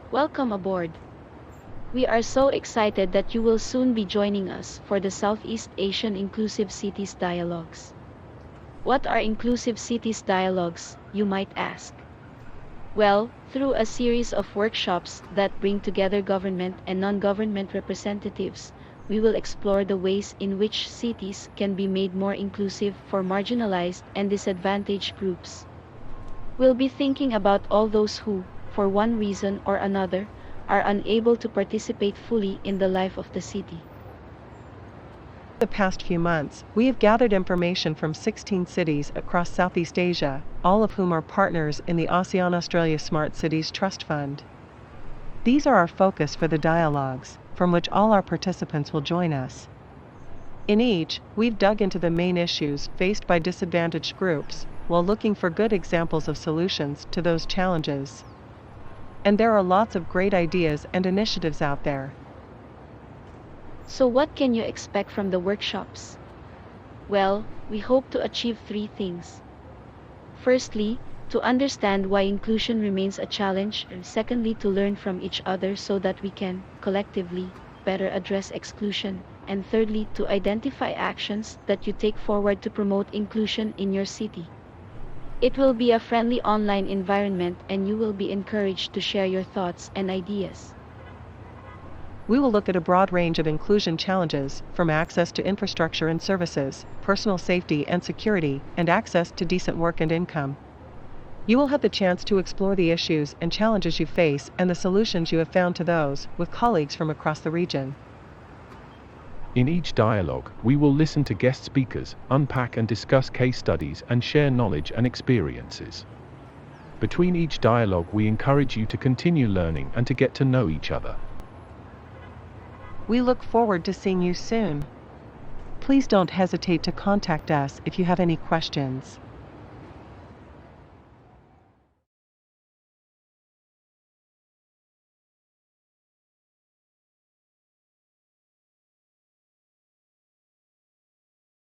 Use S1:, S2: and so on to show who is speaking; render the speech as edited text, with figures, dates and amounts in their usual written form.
S1: Welcome aboard. We are so excited that you will soon be joining us for the Southeast Asian Inclusive Cities Dialogues. What are Inclusive Cities Dialogues, you might ask? Well, through a series of workshops that bring together government and non-government representatives, we will explore the ways in which cities can be made more inclusive for marginalized and disadvantaged groups. We'll be thinking about all those who, for one reason or another, are unable to participate fully in the life of the city.
S2: The past few months, we have gathered information from 16 cities across Southeast Asia, all of whom are partners in the ASEAN Australia Smart Cities Trust Fund. These are our focus for the dialogues, from which all our participants will join us. In each, we've dug into the main issues faced by disadvantaged groups, while looking for good examples of solutions to those challenges. And there are lots of great ideas and initiatives out there.
S1: So what can you expect from the workshops? Well, we hope to achieve three things. Firstly, to understand why inclusion remains a challenge, and secondly, to learn from each other so that we can, collectively, better address exclusion, and thirdly, to identify actions that you take forward to promote inclusion in your city. It will be a friendly online environment and you will be encouraged to share your thoughts and ideas.
S2: We will look at a broad range of inclusion challenges, from access to infrastructure and services, personal safety and security, and access to decent work and income. You will have the chance to explore the issues and challenges you face and the solutions you have found to those, with colleagues from across the region.
S3: In each dialogue, we will listen to guest speakers, unpack and discuss case studies, and share knowledge and experiences. Between each dialogue, we encourage you to continue learning and to get to know each other.
S2: We look forward to seeing you soon. Please don't hesitate to contact us if you have any questions.